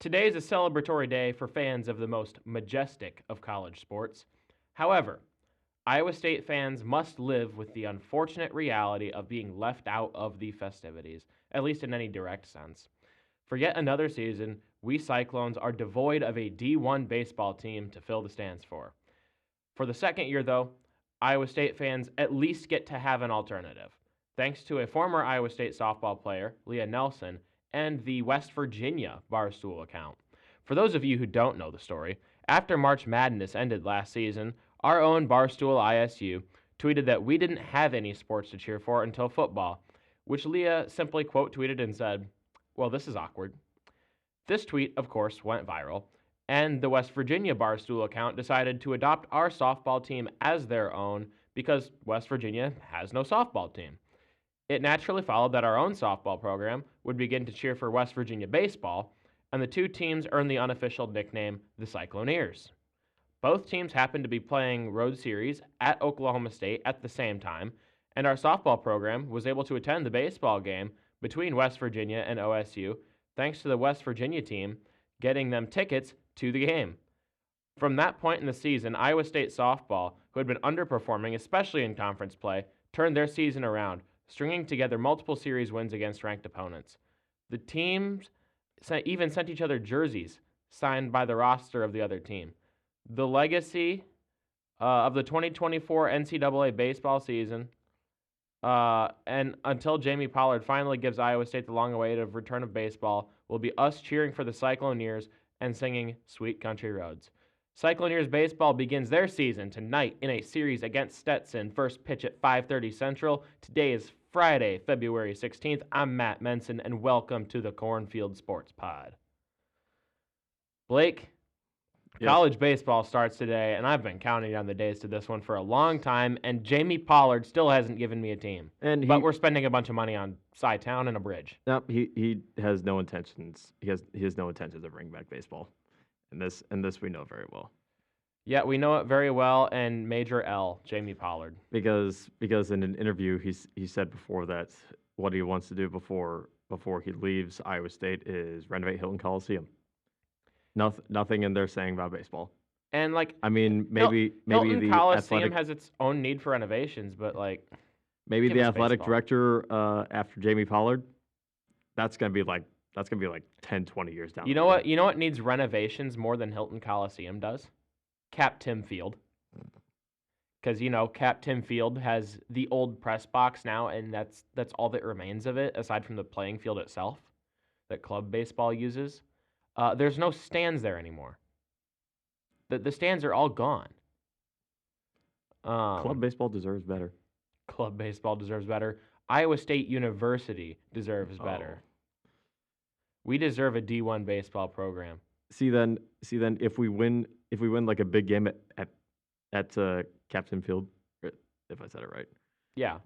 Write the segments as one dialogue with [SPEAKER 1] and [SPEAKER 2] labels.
[SPEAKER 1] Today is a celebratory day for fans of the most majestic of college sports. However, Iowa State fans must live with the unfortunate reality of being left out of the festivities, at least in any direct sense. For yet another season, we Cyclones are devoid of a D1 baseball team to fill the stands for. For the second year, though, Iowa State fans at least get to have an alternative, thanks to a former Iowa State softball player, Lea Nelson, and the West Virginia Barstool account. For those of you who don't know the story, after March Madness ended last season, our own Barstool ISU tweeted that we didn't have any sports to cheer for until football, which Lea simply quote tweeted and said, "Well, this is awkward." This tweet, of course, went viral, and the West Virginia Barstool account decided to adopt our softball team as their own because West Virginia has no softball team. It naturally followed that our own softball program would begin to cheer for West Virginia baseball, and the two teams earned the unofficial nickname the Cycloneers. Both teams happened to be playing road series at Oklahoma State at the same time, and our softball program was able to attend the baseball game between West Virginia and OSU thanks to the West Virginia team getting them tickets to the game. From that point in the season, Iowa State softball, who had been underperforming, especially in conference play, turned their season around, stringing together multiple series wins against ranked opponents. The teams even sent each other jerseys signed by the roster of the other team. The legacy of the 2024 NCAA baseball season, and until Jamie Pollard finally gives Iowa State the long-awaited return of baseball, will be us cheering for the Cycloneers and singing Sweet Country Roads. Cycloneers baseball begins their season tonight in a series against Stetson. First pitch at 5:30 Central. Today is Friday, February 16th. I'm Matt Menson, and welcome to the Cornfield Sports Pod. Blake,
[SPEAKER 2] Yes.
[SPEAKER 1] College baseball starts today, and I've been counting down the days to this one for a long time, and Jamie Pollard still hasn't given me a team. But we're spending a bunch of money on Cy-Town and a bridge.
[SPEAKER 2] Nope, he has no intentions. He has no intentions of bringing back baseball, and this we know very well.
[SPEAKER 1] Yeah, we know it very well, and Major L, Jamie Pollard.
[SPEAKER 2] Because in an interview he said before that what he wants to do before he leaves Iowa State is renovate Hilton Coliseum. Nothing in there saying about baseball.
[SPEAKER 1] And
[SPEAKER 2] I mean, maybe
[SPEAKER 1] Hilton
[SPEAKER 2] the
[SPEAKER 1] Coliseum
[SPEAKER 2] athletic
[SPEAKER 1] has its own need for renovations, but
[SPEAKER 2] maybe
[SPEAKER 1] give
[SPEAKER 2] the
[SPEAKER 1] us
[SPEAKER 2] athletic
[SPEAKER 1] baseball.
[SPEAKER 2] director after Jamie Pollard. That's gonna be like 10, 20 years down.
[SPEAKER 1] You know what? You know what needs renovations more than Hilton Coliseum does? Cap Tim Field. Because Cap Tim Field has the old press box now, and that's all that remains of it, aside from the playing field itself that club baseball uses. There's no stands there anymore. The stands are all gone.
[SPEAKER 2] Club baseball deserves better.
[SPEAKER 1] Club baseball deserves better. Iowa State University deserves better. We deserve a D1 baseball program.
[SPEAKER 2] See then, if we win like a big game at Captain Field, if I said it right.
[SPEAKER 1] Yeah.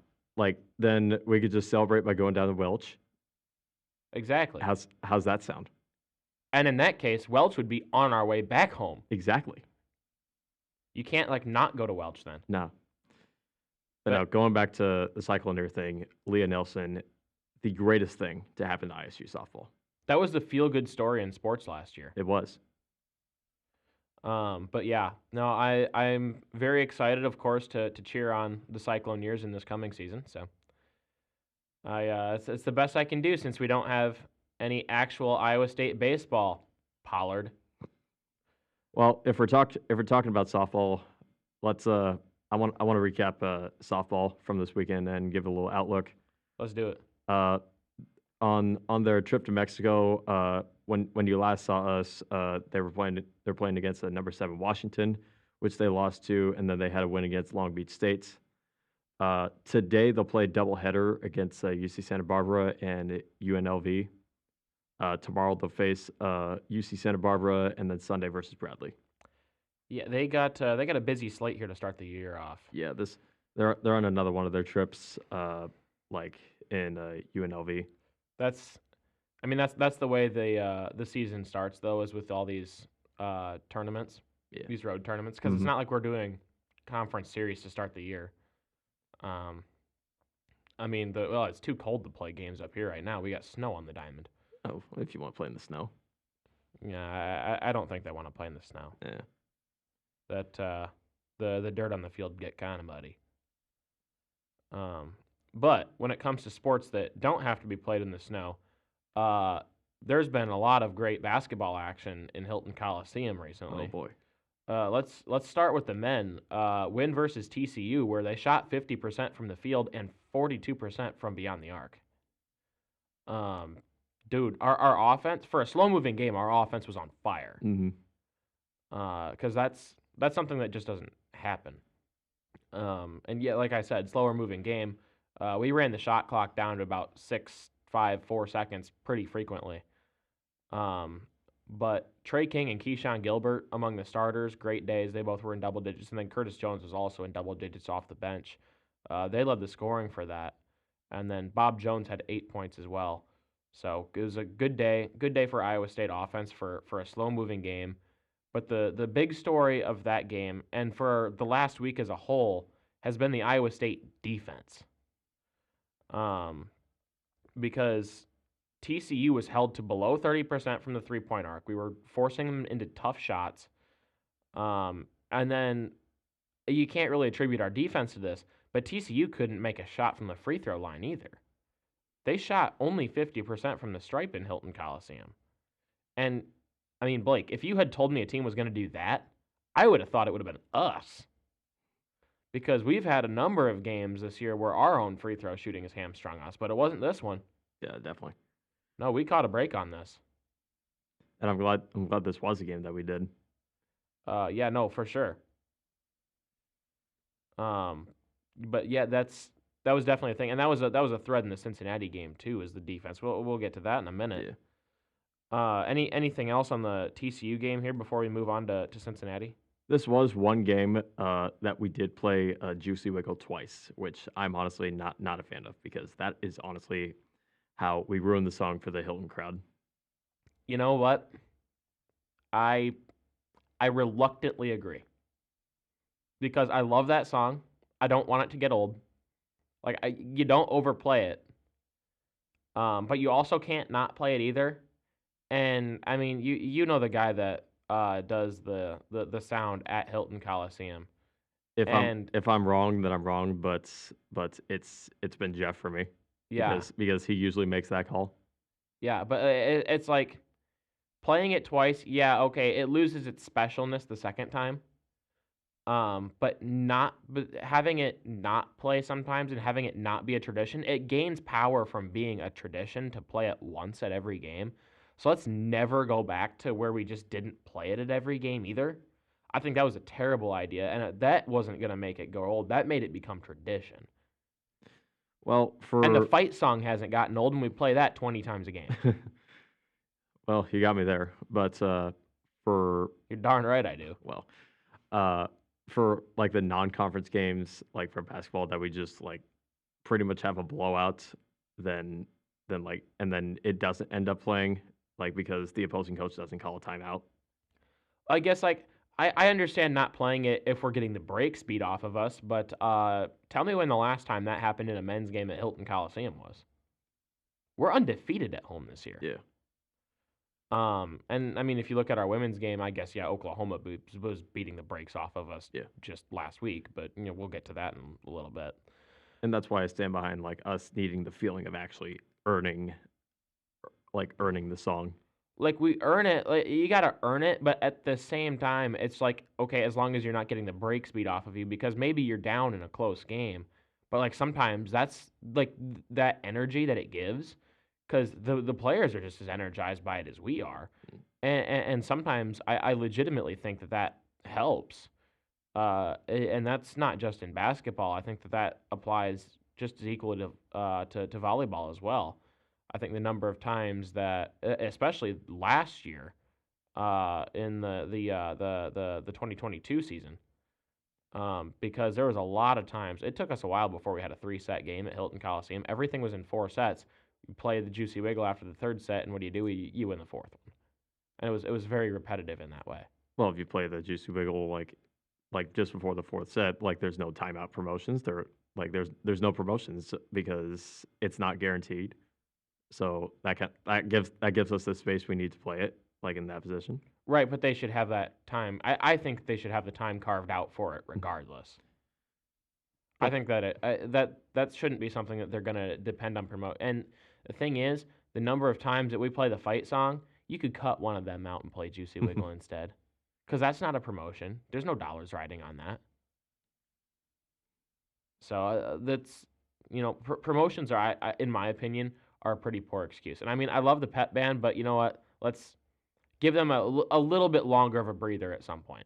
[SPEAKER 2] Then we could just celebrate by going down to Welch.
[SPEAKER 1] Exactly.
[SPEAKER 2] How's that sound?
[SPEAKER 1] And in that case, Welch would be on our way back home.
[SPEAKER 2] Exactly.
[SPEAKER 1] You can't not go to Welch then.
[SPEAKER 2] No. But no, going back to the Cycloneer thing, Lea Nelson, the greatest thing to happen to ISU softball.
[SPEAKER 1] That was the feel-good story in sports last year.
[SPEAKER 2] It was.
[SPEAKER 1] But yeah, no, I'm very excited, of course, to cheer on the Cycloneers in this coming season. So, it's the best I can do since we don't have any actual Iowa State baseball. Pollard.
[SPEAKER 2] Well, if we're talking about softball, let's I want to recap softball from this weekend and give a little outlook.
[SPEAKER 1] Let's do it.
[SPEAKER 2] On their trip to Mexico, when you last saw us, they're playing against the number 7 Washington, which they lost to, and then they had a win against Long Beach State. Today they'll play doubleheader against UC Santa Barbara and UNLV. Tomorrow they'll face UC Santa Barbara, and then Sunday versus Bradley.
[SPEAKER 1] Yeah, they got a busy slate here to start the year off.
[SPEAKER 2] Yeah, they're on another one of their trips, in UNLV.
[SPEAKER 1] That's the way the season starts though, is with all these tournaments, these road tournaments, because it's not like we're doing conference series to start the year. It's too cold to play games up here right now. We got snow on the diamond.
[SPEAKER 2] Oh, if you want to play in the snow.
[SPEAKER 1] Yeah, I don't think they want to play in the snow.
[SPEAKER 2] Yeah.
[SPEAKER 1] That the dirt on the field get kind of muddy. Um, but when it comes to sports that don't have to be played in the snow, uh, there's been a lot of great basketball action in Hilton Coliseum
[SPEAKER 2] Oh
[SPEAKER 1] recently.
[SPEAKER 2] boy.
[SPEAKER 1] Let's start with the men. Win versus TCU, where they shot 50% from the field and 42% from beyond the arc. Um, dude, our offense for a slow moving game, our offense was on fire.
[SPEAKER 2] Mm-hmm.
[SPEAKER 1] Because that's something that just doesn't happen. And yet, like I said, slower moving game. We ran the shot clock down to about 6, 5, 4 seconds pretty frequently. But Trey King and Keyshawn Gilbert among the starters, great days. They both were in double digits, and then Curtis Jones was also in double digits off the bench. They led the scoring for that, and then Bob Jones had 8 points as well. So it was a good day for Iowa State offense for a slow moving game. But the big story of that game, and for the last week as a whole, has been the Iowa State defense. Because TCU was held to below 30% from the three-point arc. We were forcing them into tough shots. And then you can't really attribute our defense to this, but TCU couldn't make a shot from the free throw line either. They shot only 50% from the stripe in Hilton Coliseum. And, I mean, Blake, if you had told me a team was going to do that, I would have thought it would have been us. Because we've had a number of games this year where our own free throw shooting has hamstrung us, but it wasn't this one.
[SPEAKER 2] Yeah, definitely.
[SPEAKER 1] No, we caught a break on this.
[SPEAKER 2] And I'm glad this was a game that we did.
[SPEAKER 1] Yeah, no, for sure. But yeah, that was definitely a thing, and that was a thread in the Cincinnati game too. Is the defense? We'll get to that in a minute.
[SPEAKER 2] Yeah.
[SPEAKER 1] Anything else on the TCU game here before we move on to Cincinnati?
[SPEAKER 2] This was one game that we did play Juicy Wiggle twice, which I'm honestly not a fan of because that is honestly how we ruined the song for the Hilton crowd.
[SPEAKER 1] You know what? I reluctantly agree because I love that song. I don't want it to get old. Like you don't overplay it, but you also can't not play it either. And I mean, you know the guy that does the sound at Hilton Coliseum.
[SPEAKER 2] If I'm wrong, then I'm wrong. But it's been Jeff for me.
[SPEAKER 1] Yeah.
[SPEAKER 2] Because he usually makes that call.
[SPEAKER 1] Yeah, but it's like playing it twice. Yeah, okay, it loses its specialness the second time. But having it not play sometimes and having it not be a tradition, it gains power from being a tradition to play it once at every game. So let's never go back to where we just didn't play it at every game either. I think that was a terrible idea, and that wasn't going to make it go old. That made it become tradition.
[SPEAKER 2] Well,
[SPEAKER 1] and the fight song hasn't gotten old, and we play that 20 times a game.
[SPEAKER 2] Well, you got me there, but for
[SPEAKER 1] you're darn right I do.
[SPEAKER 2] Well, for like the non-conference games, like for basketball, that we just like pretty much have a blowout, then it doesn't end up playing like because the opposing coach doesn't call a timeout.
[SPEAKER 1] I guess like I understand not playing it if we're getting the break speed off of us, but tell me when the last time that happened in a men's game at Hilton Coliseum was. We're undefeated at home this year.
[SPEAKER 2] Yeah.
[SPEAKER 1] And I mean, if you look at our women's game, I guess Oklahoma was beating the brakes off of us just last week, but we'll get to that in a little bit.
[SPEAKER 2] And that's why I stand behind like us needing the feeling of actually earning the song.
[SPEAKER 1] Like we earn it, like you gotta earn it, but at the same time, it's like okay, as long as you're not getting the break speed off of you, because maybe you're down in a close game, but like sometimes that's like that energy that it gives, because the players are just as energized by it as we are, and sometimes I legitimately think that helps, and that's not just in basketball. I think that applies just as equally to volleyball as well. I think the number of times that, especially last year, in the 2022 season, because there was a lot of times. It took us a while before we had a 3-set game at Hilton Coliseum. Everything was in 4 sets. You play the Juicy Wiggle after the 3rd set, and what do? You win the 4th one, and it was very repetitive in that way.
[SPEAKER 2] Well, if you play the Juicy Wiggle like just before the 4th set, like there's no timeout promotions. There's no promotions because it's not guaranteed. So that gives us the space we need to play it. like in that position.
[SPEAKER 1] Right, but they should have that time. I think they should have the time carved out for it regardless. I
[SPEAKER 2] Yeah.
[SPEAKER 1] think that shouldn't be something that they're going to depend on promote. And the thing is, the number of times that we play the fight song, you could cut one of them out and play Juicy Wiggle instead. Because that's not a promotion. There's no dollars riding on that. So that's, promotions are, in my opinion, are a pretty poor excuse. And I mean, I love the pep band, but you know what? Let's give them a little bit longer of a breather at some point.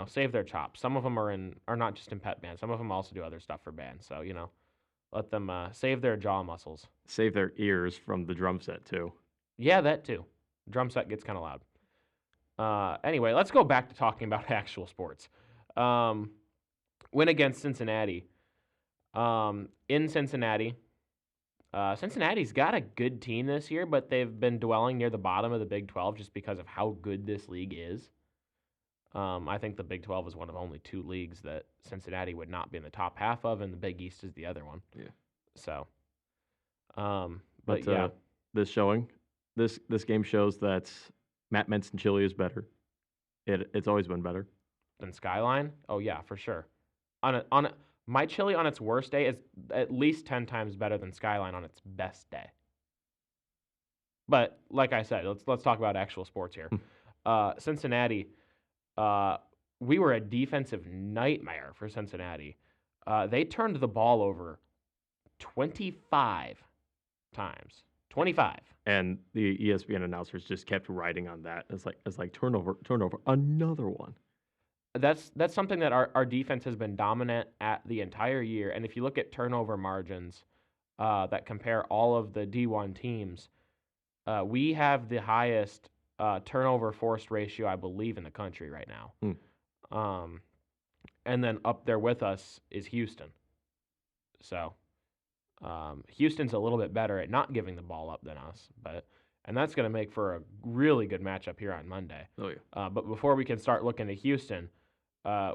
[SPEAKER 1] Save their chops. Some of them are not just in pep band. Some of them also do other stuff for bands. So, let them save their jaw muscles.
[SPEAKER 2] Save their ears from the drum set too.
[SPEAKER 1] Yeah, that too. Drum set gets kind of loud. Anyway, let's go back to talking about actual sports. Win against Cincinnati. In Cincinnati. Cincinnati's got a good team this year, but they've been dwelling near the bottom of the Big 12 just because of how good this league is. I think the Big 12 is one of only 2 leagues that Cincinnati would not be in the top half of, and the Big East is the other one.
[SPEAKER 2] Yeah.
[SPEAKER 1] So,
[SPEAKER 2] but
[SPEAKER 1] yeah.
[SPEAKER 2] This game shows that Matt Menson-Chili is better. It's always been better
[SPEAKER 1] Than Skyline? Oh yeah, for sure. My chili on its worst day is at least 10 times better than Skyline on its best day. But like I said, let's talk about actual sports here. Cincinnati, we were a defensive nightmare for Cincinnati. They turned the ball over 25 times. 25.
[SPEAKER 2] And the ESPN announcers just kept riding on that. It's like turnover, another one.
[SPEAKER 1] That's something that our defense has been dominant at the entire year. And if you look at turnover margins that compare all of the D1 teams, we have the highest turnover forced ratio, I believe, in the country right now. And then up there with us is Houston. So Houston's a little bit better at not giving the ball up than us, and that's going to make for a really good matchup here on Monday.
[SPEAKER 2] Oh yeah.
[SPEAKER 1] But before we can start looking at Houston,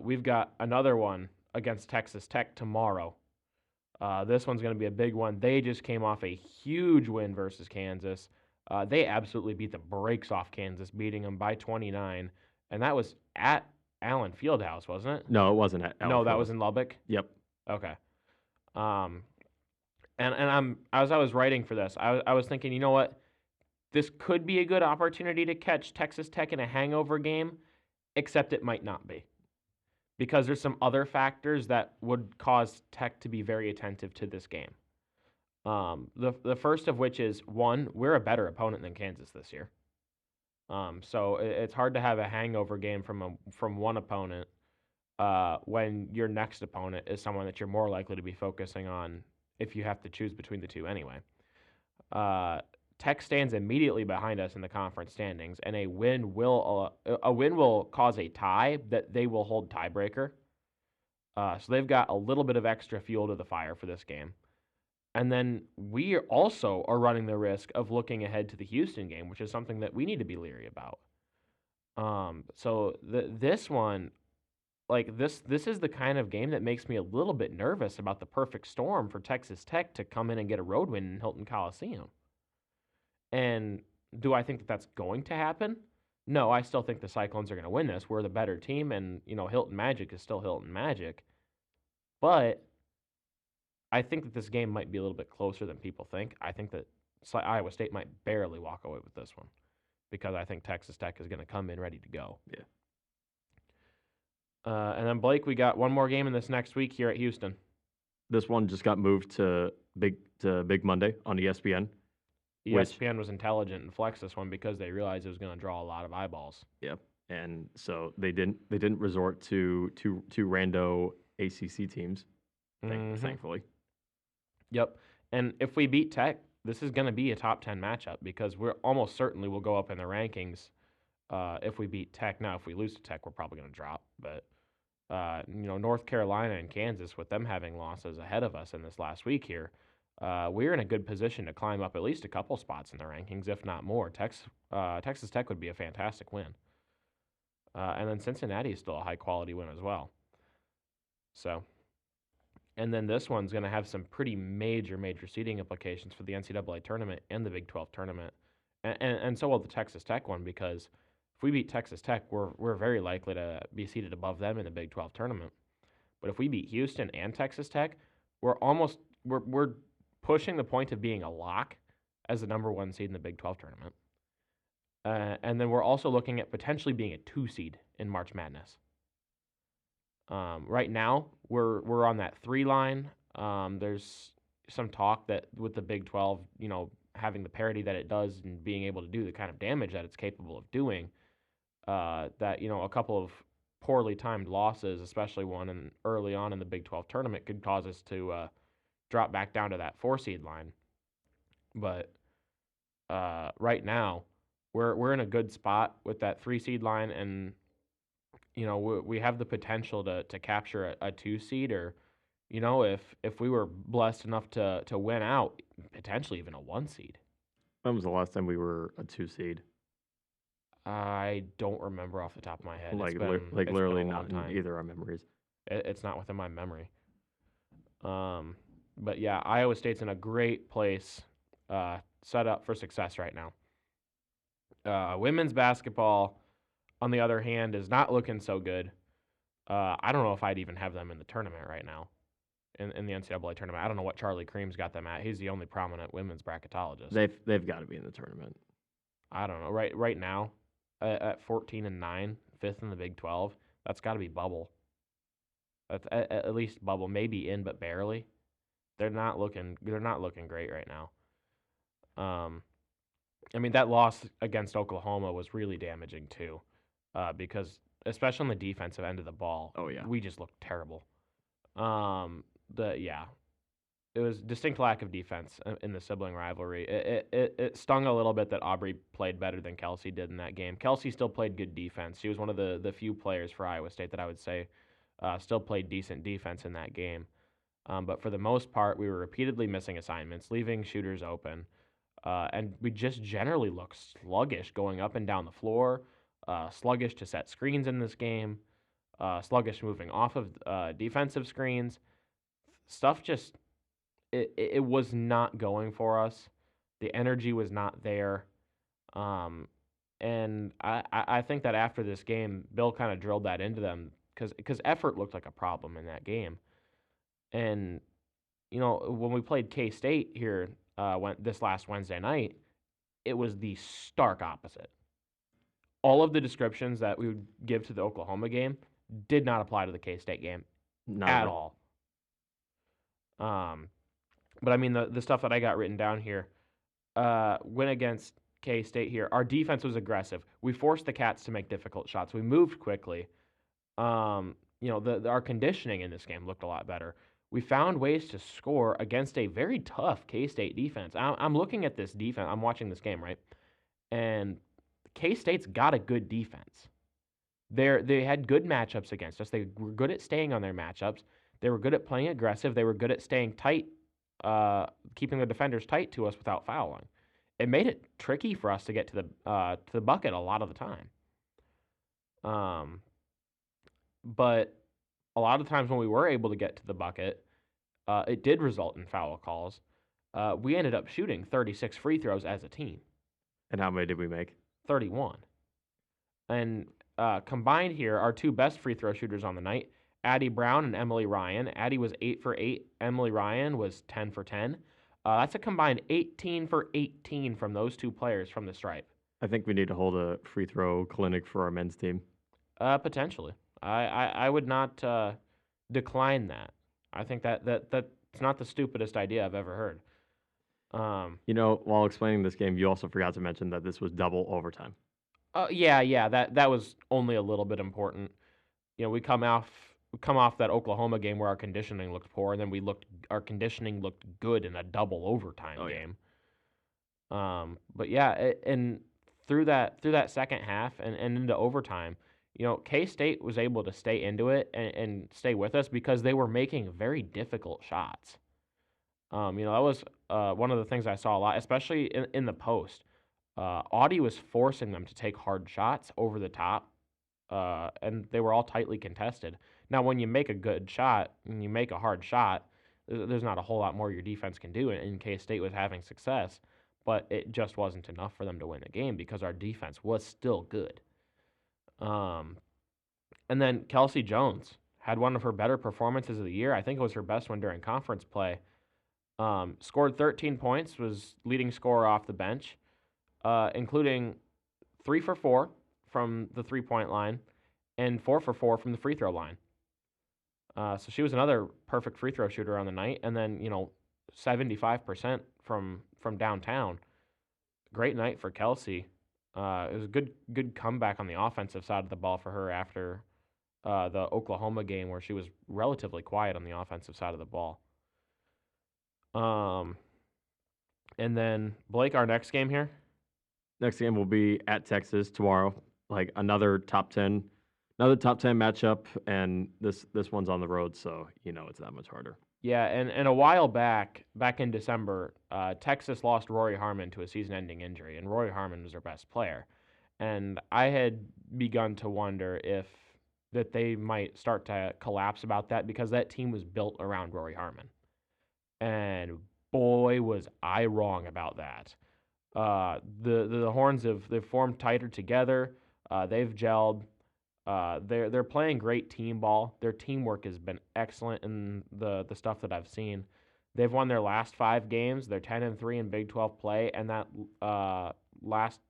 [SPEAKER 1] we've got another one against Texas Tech tomorrow. This one's going to be a big one. They just came off a huge win versus Kansas. They absolutely beat the brakes off Kansas, beating them by 29, and that was at Allen Fieldhouse, wasn't it?
[SPEAKER 2] No, it wasn't at Allen
[SPEAKER 1] No, that
[SPEAKER 2] Fieldhouse.
[SPEAKER 1] was in Lubbock.
[SPEAKER 2] Yep.
[SPEAKER 1] Okay. And as I was writing for this, I was thinking, you know what? This could be a good opportunity to catch Texas Tech in a hangover game, except it might not be. Because there's some other factors that would cause Tech to be very attentive to this game. The first of which is, one, we're a better opponent than Kansas this year. So it's hard to have a hangover game from one opponent when your next opponent is someone that you're more likely to be focusing on if you have to choose between the two anyway. Tech stands immediately behind us in the conference standings, and a win will cause a tie that they will hold tiebreaker. So they've got a little bit of extra fuel to the fire for this game. And then we also are running the risk of looking ahead to the Houston game, which is something that we need to be leery about. So this one, like this is the kind of game that makes me a little bit nervous about the perfect storm for Texas Tech to come in and get a road win in Hilton Coliseum. And do I think that that's going to happen? No, I still think the Cyclones are going to win this. We're the better team, and Hilton Magic is still Hilton Magic. But I think that this game might be a little bit closer than people think. I think that Iowa State might barely walk away with this one because I think Texas Tech is going to come in ready to go.
[SPEAKER 2] Yeah.
[SPEAKER 1] And then, Blake, we got one more game in this next week here at Houston.
[SPEAKER 2] This one just got moved to Big Monday on ESPN.
[SPEAKER 1] ESPN was intelligent and flexed this one because they realized it was going to draw a lot of eyeballs.
[SPEAKER 2] Yep. And so they didn't resort to rando ACC teams, thankfully.
[SPEAKER 1] Yep. And if we beat Tech, this is going to be a top 10 matchup because we're almost certainly will go up in the rankings if we beat Tech. Now, if we lose to Tech, we're probably going to drop. But, North Carolina and Kansas, with them having losses ahead of us in this last week here, we're in a good position to climb up at least a couple spots in the rankings, if not more. Texas Tech would be a fantastic win. And then Cincinnati is still a high-quality win as well. So, and then this one's going to have some pretty major seeding implications for the NCAA tournament and the Big 12 tournament. and so will the Texas Tech one, because if we beat Texas Tech, we're very likely to be seated above them in the Big 12 tournament. But if we beat Houston and Texas Tech, we're pushing the point of being a lock as the number 1 seed in the Big 12 tournament. And then we're also looking at potentially being a 2 seed in March Madness. Right now, we're on that 3 line. There's some talk that with the Big 12, having the parity that it does and being able to do the kind of damage that it's capable of doing, that a couple of poorly timed losses, especially one early on in the Big 12 tournament, could cause us to drop back down to that 4 seed line. But right now, we're in a good spot with that 3 seed line, and we have the potential to capture a 2 seed, or if we were blessed enough to win out, potentially even a 1 seed.
[SPEAKER 2] When was the last time we were a 2 seed?
[SPEAKER 1] I don't remember off the top of my head.
[SPEAKER 2] Like,
[SPEAKER 1] It's
[SPEAKER 2] literally
[SPEAKER 1] been a
[SPEAKER 2] not
[SPEAKER 1] long time.
[SPEAKER 2] in either our memories.
[SPEAKER 1] It's not within my memory. But yeah, Iowa State's in a great place, set up for success right now. Women's basketball, on the other hand, is not looking so good. I don't know if I'd even have them in the tournament right now, in the NCAA tournament. I don't know what Charlie Cream's got them at. He's the only prominent women's bracketologist.
[SPEAKER 2] They've got to be in the tournament.
[SPEAKER 1] I don't know. Right now, at 14-9, 5th in the Big 12, that's got to be bubble. That's at least bubble, maybe in, but barely. They're not looking great right now. I mean, that loss against Oklahoma was really damaging too, because especially on the defensive end of the ball,
[SPEAKER 2] Oh yeah,
[SPEAKER 1] we just looked terrible. It was distinct lack of defense in the sibling rivalry. It stung a little bit that Aubrey played better than Kelsey did in that game. Kelsey still played good defense. She was one of the few players for Iowa State that I would say still played decent defense in that game. But for the most part, we were repeatedly missing assignments, leaving shooters open. And we just generally look sluggish going up and down the floor, sluggish to set screens in this game, sluggish moving off of defensive screens. Stuff just, it was not going for us. The energy was not there. And I think that after this game, Bill kind of drilled that into them because effort looked like a problem in that game. And, when we played K-State here this last Wednesday night, it was the stark opposite. All of the descriptions that we would give to the Oklahoma game did not apply to the K-State game at all. But I mean, the stuff that I got written down here, win against K-State here, our defense was aggressive. We forced the Cats to make difficult shots. We moved quickly. Our conditioning in this game looked a lot better. We found ways to score against a very tough K-State defense. I'm looking at this defense. I'm watching this game, right? And K-State's got a good defense. They had good matchups against us. They were good at staying on their matchups. They were good at playing aggressive. They were good at staying tight, keeping the defenders tight to us without fouling. It made it tricky for us to get to the bucket a lot of the time. But a lot of times when we were able to get to the bucket, it did result in foul calls. We ended up shooting 36 free throws as a team.
[SPEAKER 2] And how many did we make?
[SPEAKER 1] 31. And combined here, our two best free throw shooters on the night, Addie Brown and Emily Ryan. Addie was 8 for 8. Emily Ryan was 10 for 10. That's a combined 18 for 18 from those two players from the stripe.
[SPEAKER 2] I think we need to hold a free throw clinic for our men's team.
[SPEAKER 1] Potentially. I would not decline that. I think that's not the stupidest idea I've ever heard.
[SPEAKER 2] While explaining this game, you also forgot to mention that this was double overtime.
[SPEAKER 1] Yeah, that was only a little bit important. We come off that Oklahoma game where our conditioning looked poor, and then our conditioning looked good in a double overtime game. Yeah. But yeah, and through that second half and into overtime, K-State was able to stay into it and stay with us because they were making very difficult shots. That was one of the things I saw a lot, especially in the post. Audie was forcing them to take hard shots over the top, and they were all tightly contested. Now, when you make a good shot and you make a hard shot, there's not a whole lot more your defense can do, and K-State was having success. but it just wasn't enough for them to win the game because our defense was still good. And then Kelsey Jones had one of her better performances of the year. I think it was her best one during conference play. Scored 13 points, was leading scorer off the bench, including 3 for 4 from the 3-point line and 4 for 4 from the free throw line. So she was another perfect free throw shooter on the night. And then, 75% from downtown. Great night for Kelsey. It was a good comeback on the offensive side of the ball for her after the Oklahoma game where she was relatively quiet on the offensive side of the ball. And then, Blake, our next game here?
[SPEAKER 2] Next game will be at Texas tomorrow. Like another top 10 matchup, and this one's on the road, so it's that much harder.
[SPEAKER 1] Yeah, and a while back in December, Texas lost Rory Harmon to a season-ending injury, and Rory Harmon was their best player. And I had begun to wonder if that they might start to collapse about that because that team was built around Rory Harmon. And boy, was I wrong about that. The Horns they've formed tighter together. They've gelled. They're playing great team ball. Their teamwork has been excellent in the stuff that I've seen. They've won their last 5 games. They're 10-3 in Big 12 play, and that last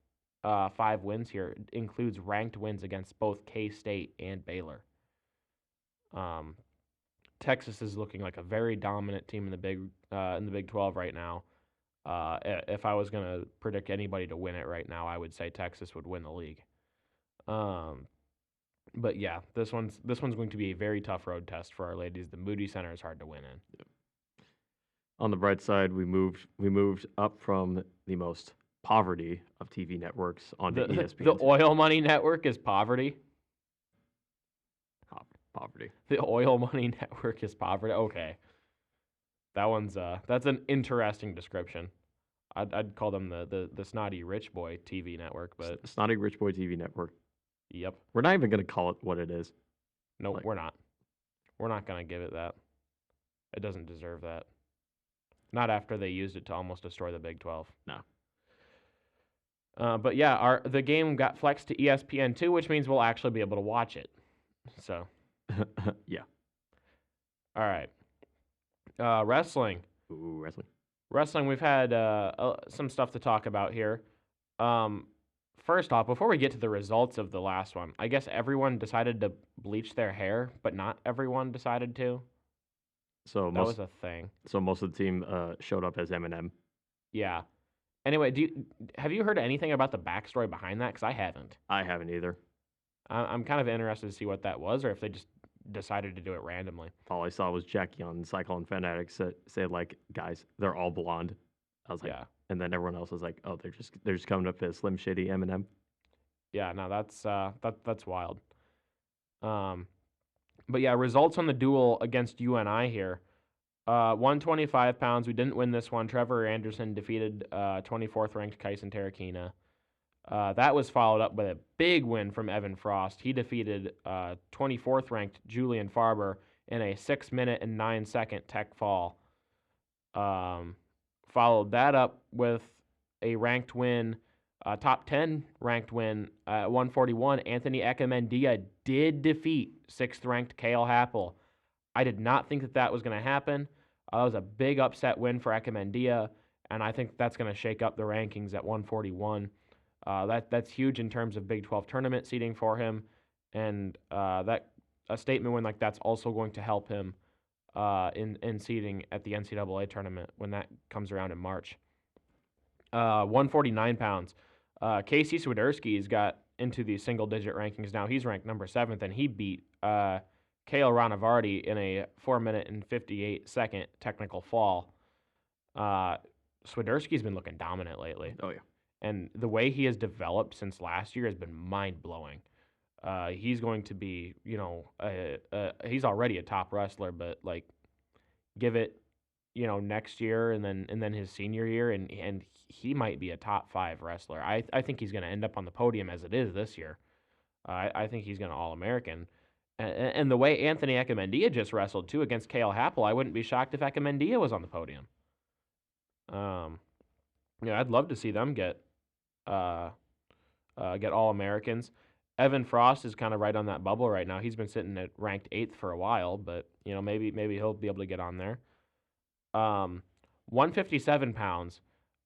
[SPEAKER 1] 5 wins here includes ranked wins against both K-State and Baylor. Texas is looking like a very dominant team in the Big 12 right now. If I was going to predict anybody to win it right now, I would say Texas would win the league. But yeah, this one's going to be a very tough road test for our ladies. The Moody Center is hard to win in.
[SPEAKER 2] Yep. On the bright side, we moved up from the most poverty of TV networks onto ESPN.
[SPEAKER 1] The oil money network is poverty.
[SPEAKER 2] Poverty.
[SPEAKER 1] The oil money network is poverty. Okay, that's an interesting description. I'd call them the snotty rich boy TV network, but
[SPEAKER 2] snotty rich boy TV network.
[SPEAKER 1] Yep.
[SPEAKER 2] We're not even gonna call it what it is.
[SPEAKER 1] No, we're not. We're not gonna give it that. It doesn't deserve that. Not after they used it to almost destroy the Big 12.
[SPEAKER 2] No.
[SPEAKER 1] But yeah, the game got flexed to ESPN2, which means we'll actually be able to watch it. So.
[SPEAKER 2] Yeah.
[SPEAKER 1] All right. Wrestling.
[SPEAKER 2] Ooh, wrestling.
[SPEAKER 1] Wrestling, we've had some stuff to talk about here. First off, before we get to the results of the last one, I guess everyone decided to bleach their hair, but not everyone decided to.
[SPEAKER 2] So
[SPEAKER 1] that was a thing.
[SPEAKER 2] So most of the team showed up as Eminem.
[SPEAKER 1] Yeah. Anyway, have you heard anything about the backstory behind that? Because I haven't.
[SPEAKER 2] I haven't either.
[SPEAKER 1] I'm kind of interested to see what that was, or if they just decided to do it randomly.
[SPEAKER 2] All I saw was Jackie on Cyclone Fanatics say like, guys, they're all blonde. I was like, yeah. And then everyone else was like, oh, they're just coming up as Slim Shady Eminem.
[SPEAKER 1] Yeah, no, that's wild. But yeah, results on the duel against UNI here. 125 pounds. We didn't win this one. Trevor Anderson defeated 24th ranked Kyson Tarakina. That was followed up by a big win from Evan Frost. He defeated 24th ranked Julian Farber in a 6-minute and 9-second tech fall. Followed that up with a ranked win, top 10 ranked win at 141. Anthony Ecamendia did defeat 6th ranked Cale Happel. I did not think that was going to happen. That was a big upset win for Ecamendia, and I think that's going to shake up the rankings at 141. That's huge in terms of Big 12 tournament seeding for him, and that a statement win like that's also going to help him in seeding at the NCAA tournament when that comes around in March. 149 pounds. Casey Swiderski's got into the single-digit rankings now. He's ranked number 7th, and he beat Kale Ranavardi in a 4-minute and 58-second technical fall. Swiderski's been looking dominant lately.
[SPEAKER 2] Oh, yeah.
[SPEAKER 1] And the way he has developed since last year has been mind-blowing. He's going to be, he's already a top wrestler, but like, give it, next year and then his senior year, and he might be a top 5 wrestler. I think he's going to end up on the podium as it is this year. I think he's going to All-American. And the way Anthony Ecamendia just wrestled too against Cale Happel, I wouldn't be shocked if Ecamendia was on the podium. Yeah, I'd love to see them uh, get All Americans. Evan Frost is kind of right on that bubble right now. He's been sitting at ranked 8th for a while, but maybe he'll be able to get on there. 157 pounds.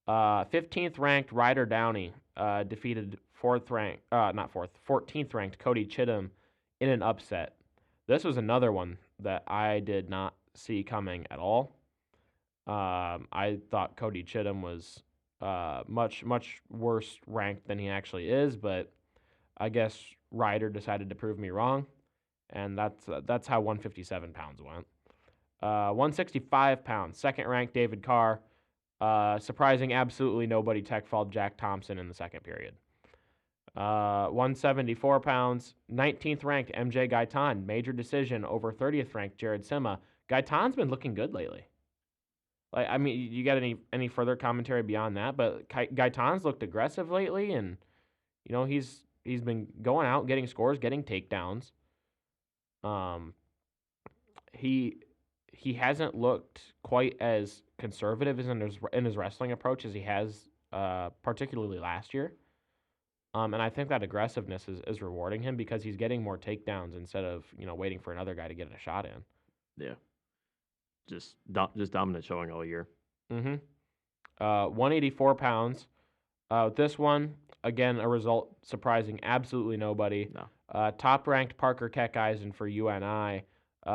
[SPEAKER 1] 15th ranked Ryder Downey defeated 14th ranked Cody Chittum in an upset. This was another one that I did not see coming at all. I thought Cody Chittum was much worse ranked than he actually is, but I guess Ryder decided to prove me wrong, and that's how 157 pounds went. 165 pounds, second ranked David Carr, surprising absolutely nobody tech fouled Jack Thompson in the second period. 174 pounds, 19th ranked MJ Gaitan, major decision over 30th ranked Jared Sima. Gaitan's been looking good lately. Like, I mean, you got any further commentary beyond that? But Gaitan's looked aggressive lately, and he's been going out, getting scores, getting takedowns. He hasn't looked quite as conservative as in his wrestling approach as he has, particularly last year. And I think that aggressiveness is rewarding him because he's getting more takedowns instead of waiting for another guy to get a shot in.
[SPEAKER 2] Yeah, just dominant showing all year.
[SPEAKER 1] 184 pounds. This one, again, a result surprising absolutely nobody.
[SPEAKER 2] No.
[SPEAKER 1] Top-ranked Parker Keckeisen for UNI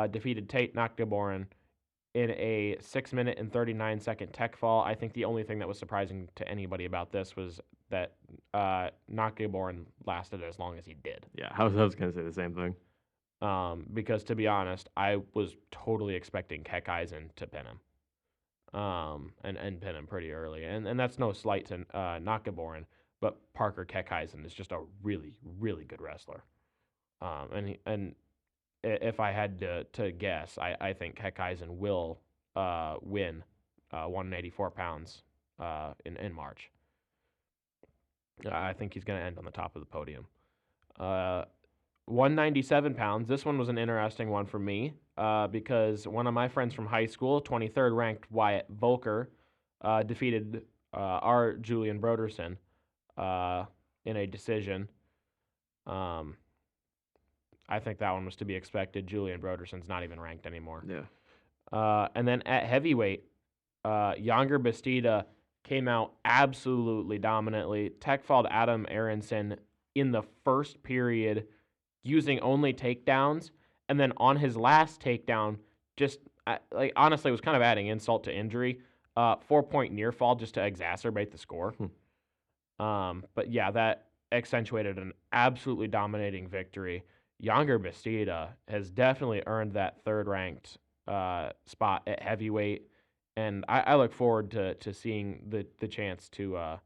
[SPEAKER 1] defeated Tate Nakgaboren in a 6-minute and 39-second tech fall. I think the only thing that was surprising to anybody about this was that Nakgaboren lasted as long as he did.
[SPEAKER 2] Yeah, I was going to say the same thing.
[SPEAKER 1] Because, to be honest, I was totally expecting Keckeisen to pin him. And pin him pretty early. And that's no slight to Nakgaboren, but Parker Keckeisen is just a really, really good wrestler. And if I had to guess, I think Keckeisen will win 184 pounds in March. I think he's going to end on the top of the podium. 197 pounds. This one was an interesting one for me because one of my friends from high school, 23rd ranked Wyatt Volker, defeated our Julian Broderson in a decision. I think that one was to be expected. Julian Broderson's not even ranked anymore.
[SPEAKER 2] Yeah.
[SPEAKER 1] And then at heavyweight, Younger Bastida came out absolutely dominantly. Tech fouled Adam Aronson in the first period using only takedowns. And then on his last takedown, just honestly, was kind of adding insult to injury. 4-point near fall just to exacerbate the score. But yeah, that accentuated an absolutely dominating victory. Younger Bastida has definitely earned that third-ranked spot at heavyweight, and I look forward to seeing the chance to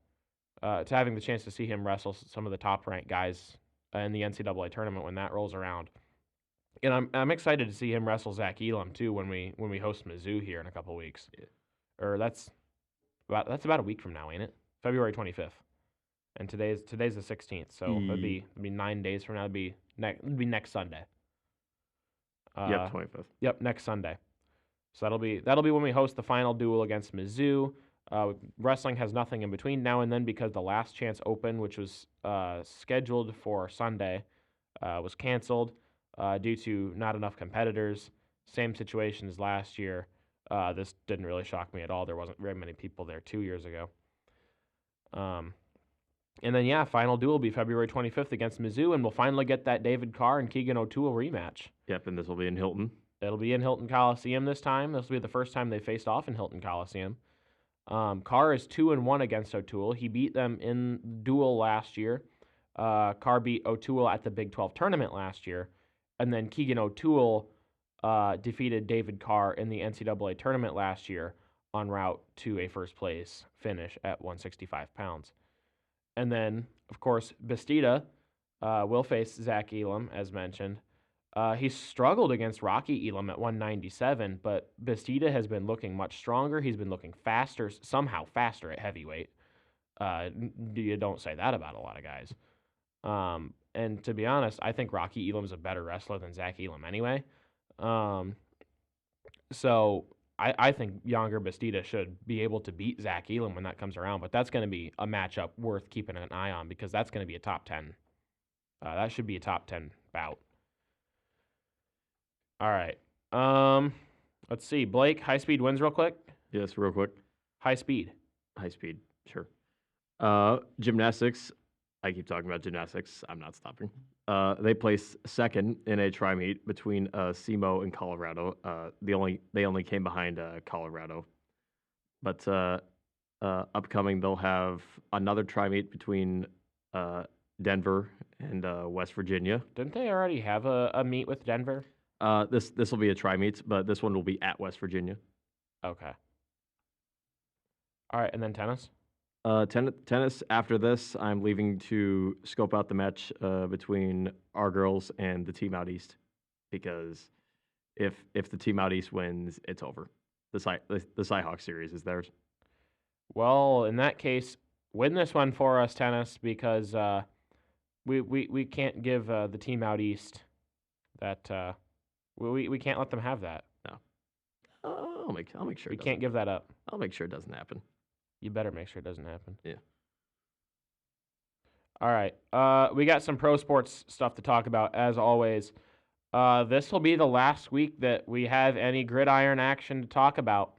[SPEAKER 1] having the chance to see him wrestle some of the top-ranked guys in the NCAA tournament when that rolls around. And I'm excited to see him wrestle Zach Elam too when we host Mizzou here in a couple weeks.
[SPEAKER 2] Yeah.
[SPEAKER 1] Or that's about a week from now, ain't it? February 25th. And today's the 16th, so it'd be 9 days from now. It'd be next Sunday.
[SPEAKER 2] Yep, 25th.
[SPEAKER 1] Yep, next Sunday. So that'll be when we host the final duel against Mizzou. Wrestling has nothing in between now and then because the Last Chance Open, which was scheduled for Sunday, was canceled due to not enough competitors. Same situation as last year. This didn't really shock me at all. There wasn't very many people there 2 years ago. And then, yeah, final duel will be February 25th against Mizzou, and we'll finally get that David Carr and Keegan O'Toole rematch.
[SPEAKER 2] Yep, and this will be in Hilton.
[SPEAKER 1] It'll be in Hilton Coliseum this time. This will be the first time they faced off in Hilton Coliseum. Carr is 2-1 against O'Toole. He beat them in duel last year. Carr beat O'Toole at the Big 12 tournament last year. And then Keegan O'Toole defeated David Carr in the NCAA tournament last year en route to a first place finish at 165 pounds. And then, of course, Bastida will face Zach Elam, as mentioned. He struggled against Rocky Elam at 197, but Bastida has been looking much stronger. He's been looking faster, somehow faster at heavyweight. You don't say that about a lot of guys. And to be honest, I think Rocky Elam's a better wrestler than Zach Elam anyway. So I think Younger Bastida should be able to beat Zach Elam when that comes around, but that's going to be a matchup worth keeping an eye on because that's going to be a top 10. That should be a top 10 bout. All right. Let's see. Blake, high speed wins real quick.
[SPEAKER 2] Yes, real quick.
[SPEAKER 1] High speed.
[SPEAKER 2] High speed, sure. Gymnastics. I keep talking about gymnastics. I'm not stopping. They placed second in a tri-meet between SEMO and Colorado. They only came behind Colorado, but upcoming they'll have another tri-meet between Denver and West Virginia.
[SPEAKER 1] Didn't they already have a meet with Denver?
[SPEAKER 2] This will be a tri-meet, but this one will be at West Virginia.
[SPEAKER 1] Okay. All right, and then tennis.
[SPEAKER 2] Tennis. After this, I'm leaving to scope out the match between our girls and the team out east, because if the team out east wins, it's over. The Cyhawk series is theirs.
[SPEAKER 1] Well, in that case, win this one for us, tennis, because we can't give the team out east that we can't let them have that.
[SPEAKER 2] No. I'll make sure.
[SPEAKER 1] We can't give that up.
[SPEAKER 2] I'll make sure it doesn't happen.
[SPEAKER 1] You better make sure it doesn't happen.
[SPEAKER 2] Yeah.
[SPEAKER 1] All right. We got some pro sports stuff to talk about, as always. This will be the last week that we have any gridiron action to talk about,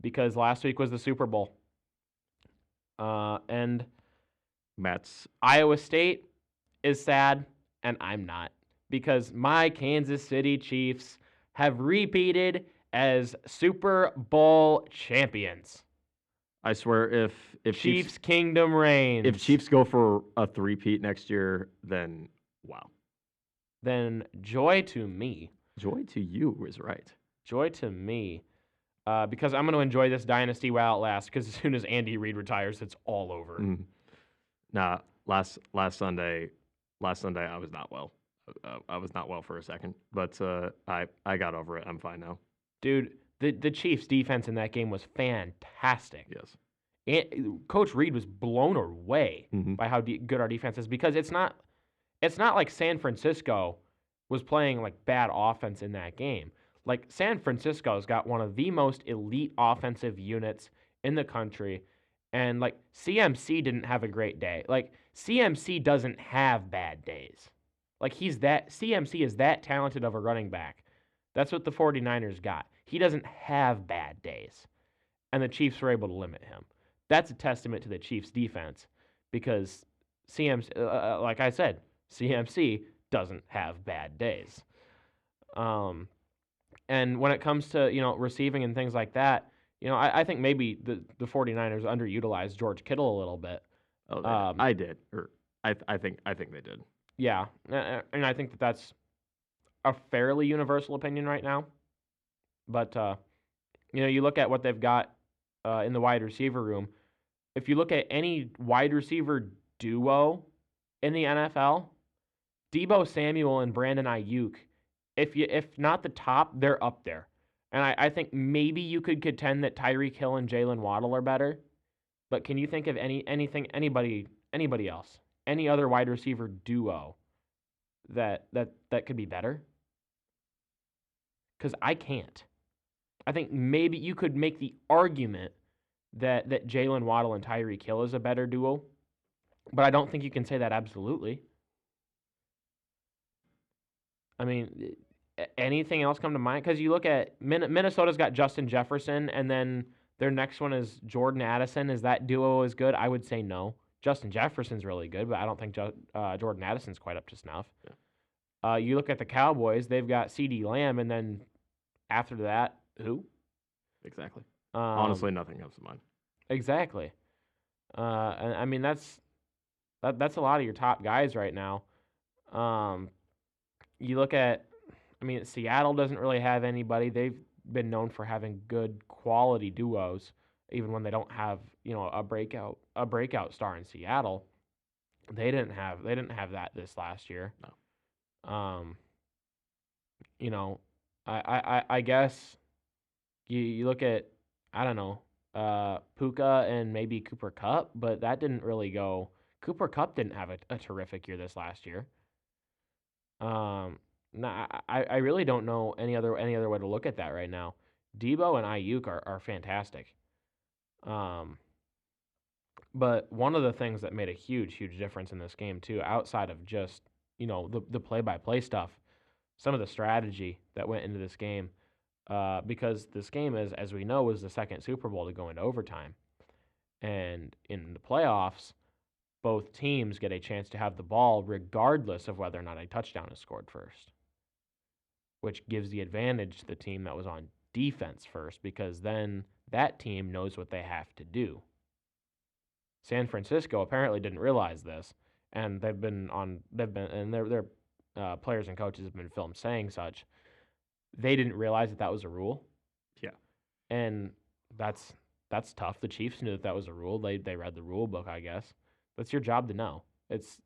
[SPEAKER 1] because last week was the Super Bowl. And
[SPEAKER 2] Matt's
[SPEAKER 1] Iowa State is sad, and I'm not, because my Kansas City Chiefs have repeated as Super Bowl champions.
[SPEAKER 2] I swear, if
[SPEAKER 1] Chiefs Kingdom reigns.
[SPEAKER 2] If Chiefs go for a three-peat next year, then wow.
[SPEAKER 1] Then joy to me.
[SPEAKER 2] Joy to you is right.
[SPEAKER 1] Joy to me. Because I'm going to enjoy this dynasty while it lasts, because as soon as Andy Reid retires, it's all over.
[SPEAKER 2] Mm. Nah, last Sunday I was not well. I was not well for a second, but I got over it. I'm fine now.
[SPEAKER 1] Dude, the Chiefs' defense in that game was fantastic.
[SPEAKER 2] Yes.
[SPEAKER 1] And Coach Reid was blown away by how good our defense is, because it's not like San Francisco was playing like bad offense in that game. Like, San Francisco's got one of the most elite offensive units in the country, and like CMC didn't have a great day. Like, CMC doesn't have bad days. Like, CMC is that talented of a running back. That's what the 49ers got. He doesn't have bad days. And the Chiefs were able to limit him. That's a testament to the Chiefs' defense, because CMC, like I said, CMC doesn't have bad days. And when it comes to, receiving and things like that, I think maybe the 49ers underutilized George Kittle a little bit.
[SPEAKER 2] Oh, I did. Or I think they did.
[SPEAKER 1] Yeah, and I think that's a fairly universal opinion right now. But, you look at what they've got in the wide receiver room. If you look at any wide receiver duo in the NFL, Deebo Samuel and Brandon Ayuk, if not the top, they're up there. And I think maybe you could contend that Tyreek Hill and Jalen Waddle are better. But can you think of anybody else? Any other wide receiver duo that could be better? Because I can't. I think maybe you could make the argument that Jalen Waddle and Tyreek Hill is a better duo, but I don't think you can say that absolutely. I mean, anything else come to mind? Because you look at Minnesota's got Justin Jefferson, and then their next one is Jordan Addison. Is that duo as good? I would say no. Justin Jefferson's really good, but I don't think Jordan Addison's quite up to snuff. Yeah. You look at the Cowboys, they've got CeeDee Lamb, and then after that, who?
[SPEAKER 2] Exactly. Honestly, nothing comes to mind.
[SPEAKER 1] Exactly. And I mean, that's a lot of your top guys right now. You look at, Seattle doesn't really have anybody. They've been known for having good quality duos, even when they don't have, a breakout star in Seattle. They didn't have that this last year.
[SPEAKER 2] No.
[SPEAKER 1] I guess you look at, I don't know, Puka and maybe Cooper Kupp, but that didn't really go. Cooper Kupp didn't have a terrific year this last year. I really don't know any other way to look at that right now. Debo and Ayuk are fantastic. Um, but one of the things that made a huge difference in this game too, outside of just the play-by-play stuff, some of the strategy that went into this game, because this game is, as we know, was the second Super Bowl to go into overtime, and in the playoffs, both teams get a chance to have the ball regardless of whether or not a touchdown is scored first, which gives the advantage to the team that was on defense first, because then that team knows what they have to do. San Francisco apparently didn't realize this, and their players and coaches have been filmed saying such. They didn't realize that was a rule.
[SPEAKER 2] Yeah.
[SPEAKER 1] And that's tough. The Chiefs knew that was a rule. They read the rule book, I guess. That's your job to know. It's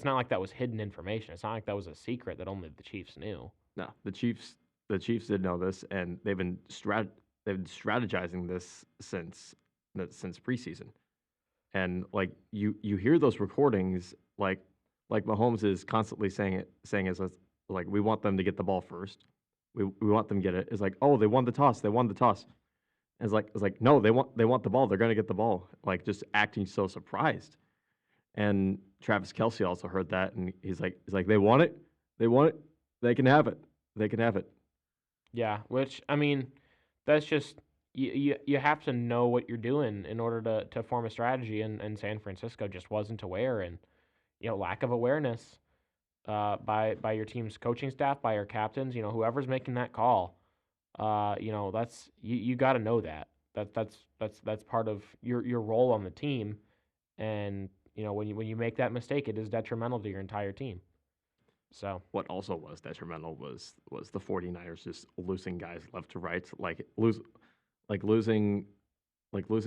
[SPEAKER 1] not like that was hidden information. It's not like that was a secret that only the Chiefs knew.
[SPEAKER 2] No, the Chiefs did know this, and they've been strategizing this since preseason. And like you hear those recordings, like Mahomes is constantly saying as like, we want them to get the ball first. We want them to get it. It's like, oh, they won the toss. They won the toss. And it's like no, they want the ball. They're gonna get the ball. Like, just acting so surprised. And Travis Kelce also heard that, and he's like they want it. They want it. They can have it. They can have it.
[SPEAKER 1] Yeah, which, I mean, that's just you have to know what you're doing in order to form a strategy, and San Francisco just wasn't aware, and lack of awareness by your team's coaching staff, by your captains, whoever's making that call. That's you got to know that. That's part of your role on the team, and when you make that mistake, it is detrimental to your entire team. So
[SPEAKER 2] what also was detrimental was the 49ers just losing guys left to right, losing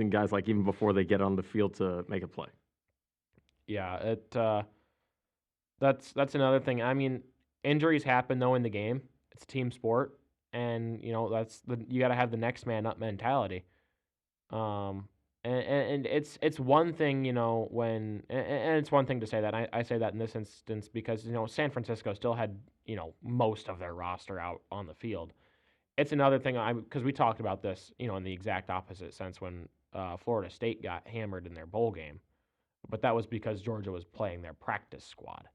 [SPEAKER 2] guys like even before they get on the field to make a play.
[SPEAKER 1] Yeah, that's another thing. I mean, injuries happen though in the game. It's a team sport, and you got to have the next man up mentality. And it's one thing, when and it's one thing to say that. I say that in this instance because San Francisco still had most of their roster out on the field. It's another thing because we talked about this in the exact opposite sense when Florida State got hammered in their bowl game, but that was because Georgia was playing their practice squad.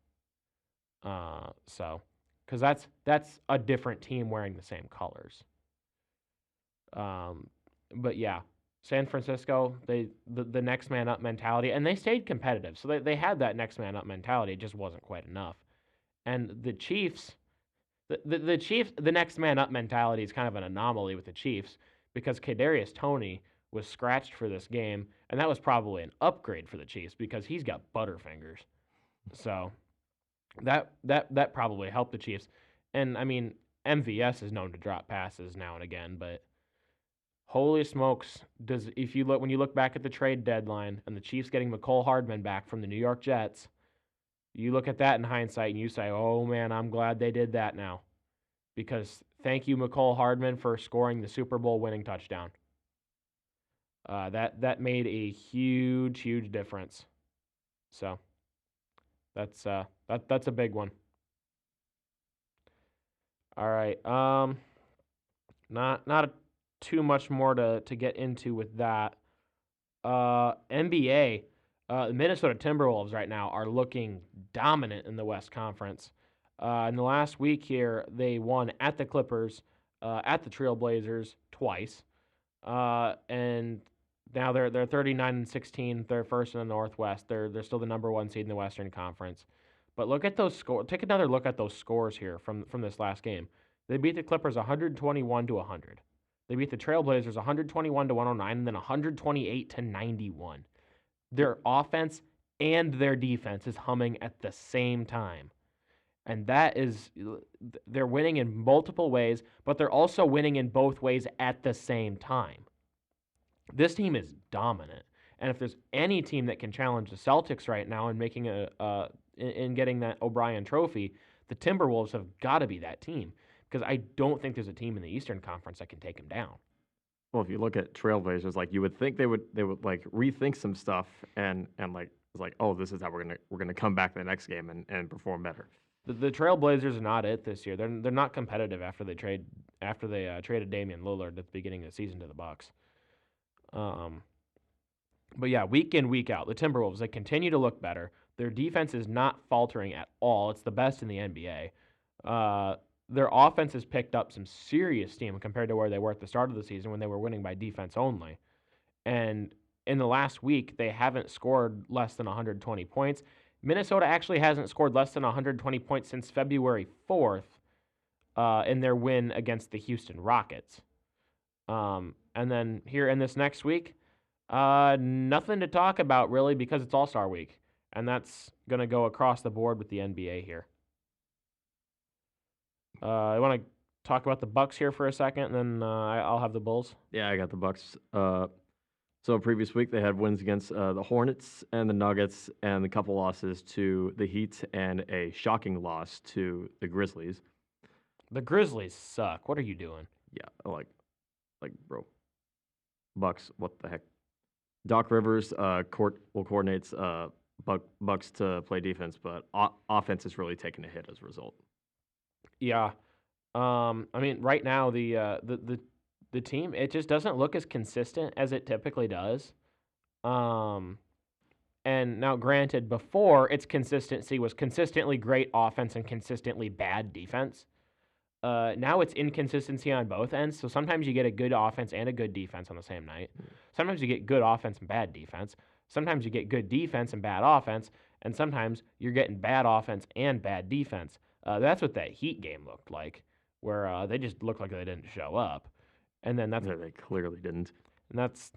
[SPEAKER 1] So because that's a different team wearing the same colors. But yeah. San Francisco, the next man up mentality, and they stayed competitive. So they had that next man up mentality. It just wasn't quite enough. And the Chiefs, the Chiefs, the next man up mentality is kind of an anomaly with the Chiefs because Kadarius Toney was scratched for this game, and that was probably an upgrade for the Chiefs because he's got butterfingers. So that probably helped the Chiefs. And I mean, MVS is known to drop passes now and again, but holy smokes! When you look back at the trade deadline and the Chiefs getting Mecole Hardman back from the New York Jets, you look at that in hindsight and you say, "Oh man, I'm glad they did that now," because thank you, Mecole Hardman, for scoring the Super Bowl winning touchdown. That made a huge difference. So that's a big one. All right. Not too much more to get into with that. NBA, the Minnesota Timberwolves right now are looking dominant in the West Conference. In the last week here, they won at the Clippers, at the Trailblazers twice, and now they're 39-16. They're first in the Northwest. They're still the number one seed in the Western Conference. But look at those scores. Take another look at those scores here from this last game. They beat the Clippers 121-100. They beat the Trailblazers 121-109 and then 128-91. Their offense and their defense is humming at the same time. And they're winning in multiple ways, but they're also winning in both ways at the same time. This team is dominant. And if there's any team that can challenge the Celtics right now in making in getting that O'Brien trophy, the Timberwolves have got to be that team. Because I don't think there's a team in the Eastern Conference that can take them down.
[SPEAKER 2] Well, if you look at Trailblazers, like you would think they would like rethink some stuff and like it's like, oh, this is how we're gonna come back the next game and perform better.
[SPEAKER 1] The Trailblazers are not it this year. They're not competitive after they traded Damian Lillard at the beginning of the season to the Bucks. But yeah, week in, week out, the Timberwolves, they continue to look better. Their defense is not faltering at all. It's the best in the NBA. Their offense has picked up some serious steam compared to where they were at the start of the season when they were winning by defense only. And in the last week, they haven't scored less than 120 points. Minnesota actually hasn't scored less than 120 points since February 4th in their win against the Houston Rockets. And then here in this next week, nothing to talk about really because it's All-Star Week. And that's going to go across the board with the NBA here. I want to talk about the Bucks here for a second, and then I'll have the Bulls.
[SPEAKER 2] Yeah, I got the Bucks. So previous week they had wins against the Hornets and the Nuggets, and a couple losses to the Heat, and a shocking loss to the Grizzlies.
[SPEAKER 1] The Grizzlies suck. What are you doing?
[SPEAKER 2] Yeah, like bro, Bucks. What the heck? Doc Rivers coordinates Bucks to play defense, but offense is really taking a hit as a result.
[SPEAKER 1] Yeah, I mean, right now the team, it just doesn't look as consistent as it typically does. And now, granted, before its consistency was consistently great offense and consistently bad defense. Now it's inconsistency on both ends. So sometimes you get a good offense and a good defense on the same night. Sometimes you get good offense and bad defense. Sometimes you get good defense and bad offense. And sometimes you're getting bad offense and bad defense. That's what that Heat game looked like, where they just looked like they didn't show up. And then
[SPEAKER 2] No, they clearly didn't.
[SPEAKER 1] And that's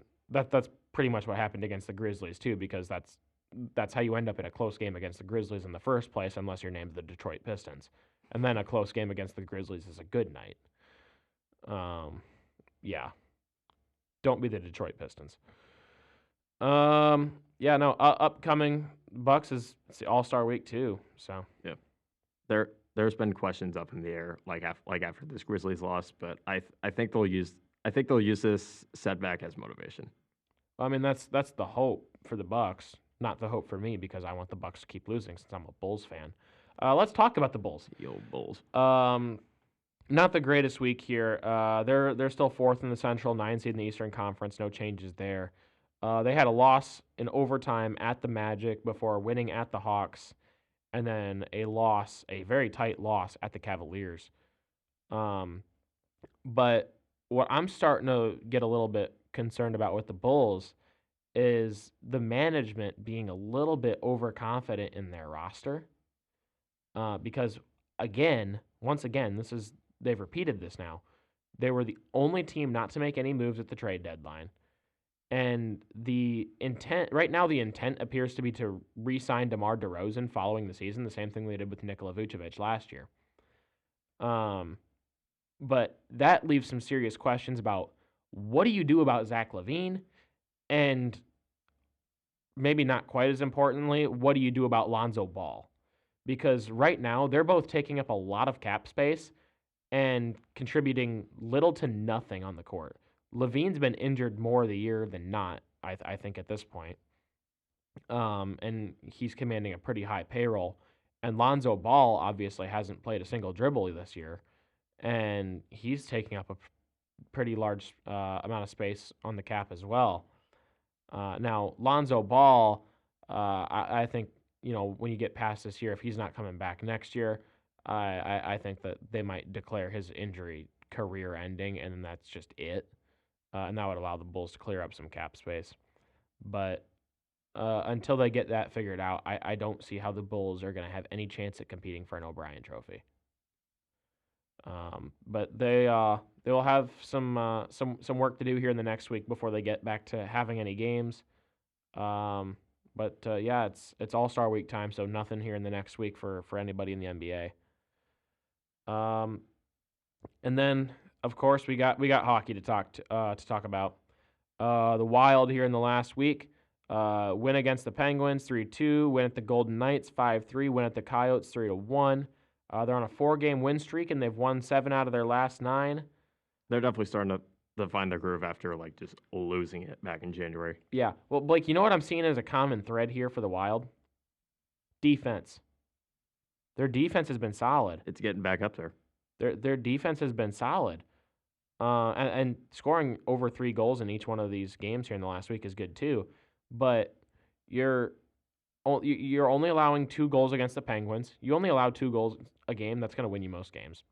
[SPEAKER 1] pretty much what happened against the Grizzlies too, because that's how you end up in a close game against the Grizzlies in the first place, unless you're named the Detroit Pistons. And then a close game against the Grizzlies is a good night. Yeah. Don't be the Detroit Pistons. Yeah, no, upcoming Bucks is the All-Star week too, so.
[SPEAKER 2] Yeah. There's been questions up in the air like after this Grizzlies loss, but I think they'll use this setback as motivation.
[SPEAKER 1] Well, I mean, that's the hope for the Bucks, not the hope for me, because I want the Bucks to keep losing since I'm a Bulls fan. Let's talk about the Bulls.
[SPEAKER 2] Yo, Bulls.
[SPEAKER 1] Not the greatest week here. They're still fourth in the Central, 9 seed in the Eastern Conference. No changes there. They had a loss in overtime at the Magic before winning at the Hawks, and then a very tight loss at the Cavaliers. But what I'm starting to get a little bit concerned about with the Bulls is the management being a little bit overconfident in their roster. Because once again, they've repeated this now. They were the only team not to make any moves at the trade deadline. And the intent appears to be to re-sign DeMar DeRozan following the season, the same thing they did with Nikola Vucevic last year. But that leaves some serious questions about what do you do about Zach LaVine, and maybe not quite as importantly, what do you do about Lonzo Ball? Because right now, they're both taking up a lot of cap space and contributing little to nothing on the court. LaVine's been injured more of the year than not, I think, at this point. And he's commanding a pretty high payroll. And Lonzo Ball obviously hasn't played a single dribble this year. And he's taking up a pretty large amount of space on the cap as well. Now, Lonzo Ball, I think, when you get past this year, if he's not coming back next year, I think that they might declare his injury career ending, and then that's just it. And that would allow the Bulls to clear up some cap space. But until they get that figured out, I don't see how the Bulls are going to have any chance at competing for an O'Brien Trophy. But they'll have some work to do here in the next week before they get back to having any games. But yeah, it's All-Star Week time, so nothing here in the next week for anybody in the NBA. And then, of course, we got hockey to talk about. The Wild here in the last week, win against the Penguins 3-2, win at the Golden Knights 5-3, win at the Coyotes 3-1. They're on a 4-game win streak, and they've won 7 out of their last 9.
[SPEAKER 2] They're definitely starting to find their groove after just losing it back in January.
[SPEAKER 1] Yeah. Well, Blake, you know what I'm seeing as a common thread here for the Wild? Defense. Their defense has been solid.
[SPEAKER 2] It's getting back up there.
[SPEAKER 1] Their defense has been solid. And scoring over 3 goals in each one of these games here in the last week is good too. But you're only allowing 2 goals against the Penguins. You only allow 2 goals a game. That's going to win you most games.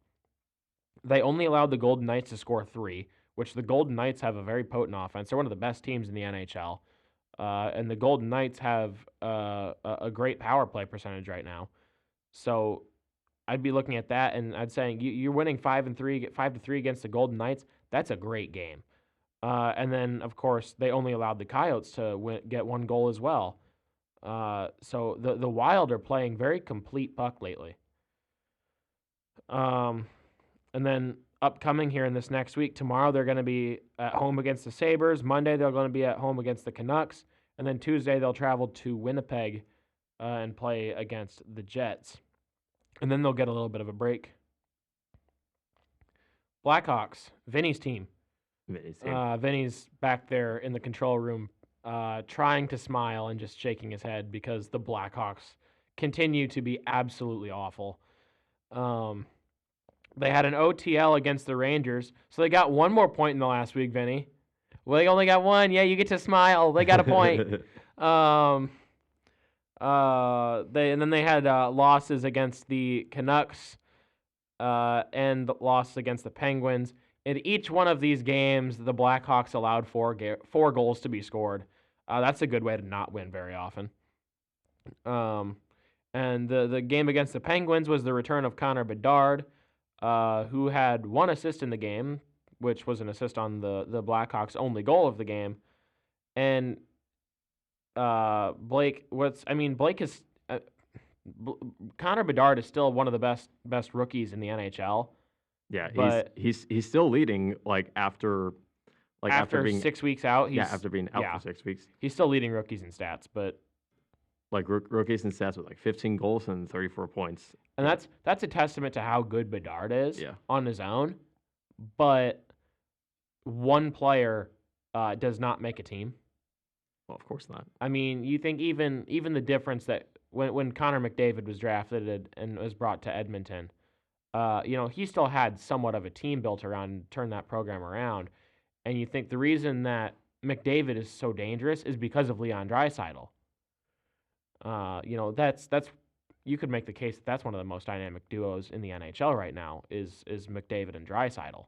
[SPEAKER 1] They only allowed the Golden Knights to score 3, which the Golden Knights have a very potent offense. They're one of the best teams in the NHL. And the Golden Knights have a great power play percentage right now. So I'd be looking at that, and I'd say you're winning 5-3 against the Golden Knights. That's a great game. And then, of course, they only allowed the Coyotes to get 1 goal as well. So the Wild are playing very complete puck lately. And then upcoming here in this next week, tomorrow they're going to be at home against the Sabres. Monday they're going to be at home against the Canucks. And then Tuesday they'll travel to Winnipeg and play against the Jets. And then they'll get a little bit of a break. Blackhawks, Vinny's team. Vinny's back there in the control room trying to smile and just shaking his head because the Blackhawks continue to be absolutely awful. They had an OTL against the Rangers, so they got 1 more point in the last week, Vinny. Well, they only got 1. Yeah, you get to smile. They got a point. And then they had losses against the Canucks and losses against the Penguins. In each one of these games, the Blackhawks allowed 4 goals to be scored. That's a good way to not win very often. And the game against the Penguins was the return of Connor Bedard, who had 1 assist in the game, which was an assist on the Blackhawks' only goal of the game. And Blake is Connor Bedard is still one of the best rookies in the NHL.
[SPEAKER 2] Yeah, he's still leading after being
[SPEAKER 1] 6 weeks out.
[SPEAKER 2] After being out for 6 weeks,
[SPEAKER 1] he's still leading rookies in stats, but
[SPEAKER 2] rookies in stats with 15 goals and 34 points.
[SPEAKER 1] And that's a testament to how good Bedard is on his own. But one player does not make a team.
[SPEAKER 2] Well, of course not.
[SPEAKER 1] I mean, you think even the difference that when Connor McDavid was drafted and was brought to Edmonton, he still had somewhat of a team built around and turned that program around. And you think the reason that McDavid is so dangerous is because of Leon Draisaitl. That's you could make the case that that's one of the most dynamic duos in the NHL right now is McDavid and Draisaitl.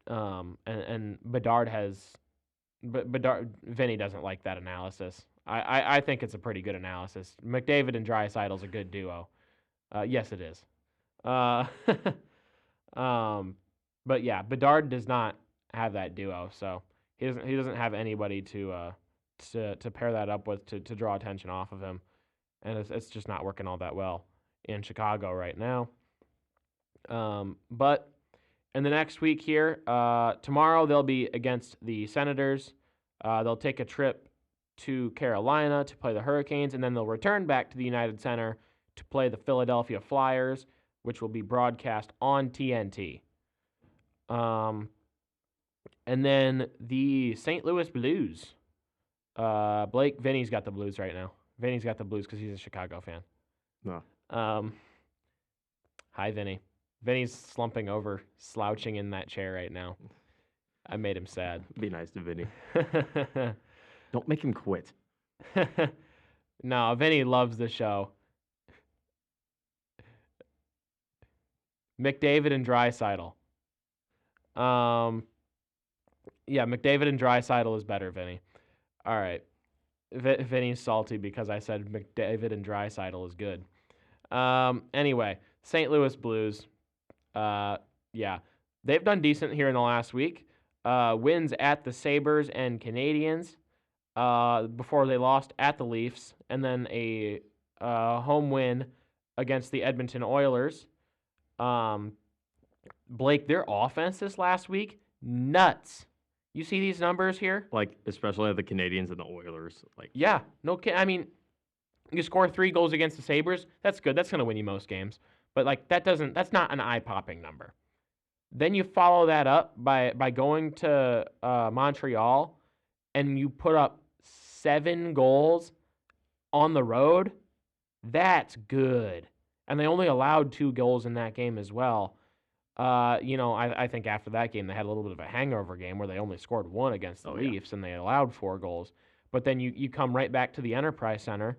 [SPEAKER 1] And Bedard has. But Vinny doesn't like that analysis. I think it's a pretty good analysis. McDavid and Draisaitl's a good duo. Yes, it is. But yeah, Bedard does not have that duo, so he doesn't have anybody to pair that up with to draw attention off of him, and it's just not working all that well in Chicago right now. But in the next week here, tomorrow they'll be against the Senators. They'll take a trip to Carolina to play the Hurricanes, and then they'll return back to the United Center to play the Philadelphia Flyers, which will be broadcast on TNT. And then the St. Louis Blues. Vinny's got the Blues right now. Vinny's got the Blues because he's a Chicago fan.
[SPEAKER 2] No.
[SPEAKER 1] Hi, Vinny. Vinny's slumping over, slouching in that chair right now. I made him sad.
[SPEAKER 2] Be nice to Vinny. Don't make him quit.
[SPEAKER 1] No, Vinny loves the show. McDavid and Draisaitl. Yeah, McDavid and Draisaitl is better, Vinny. All right. Vinny's salty because I said McDavid and Draisaitl is good. Anyway, St. Louis Blues. Yeah, they've done decent here in the last week. Wins at the Sabres and Canadiens before they lost at the Leafs, and then a home win against the Edmonton Oilers. Blake, their offense this last week, nuts. You see these numbers here?
[SPEAKER 2] Especially the Canadiens and the Oilers.
[SPEAKER 1] Yeah, I mean, you score 3 goals against the Sabres, that's good. That's going to win you most games. But that's not an eye-popping number. Then you follow that up by going to Montreal, and you put up 7 goals on the road. That's good. And they only allowed 2 goals in that game as well. I think after that game, they had a little bit of a hangover game where they only scored 1 against the Leafs and they allowed 4 goals. But then you come right back to the Enterprise Center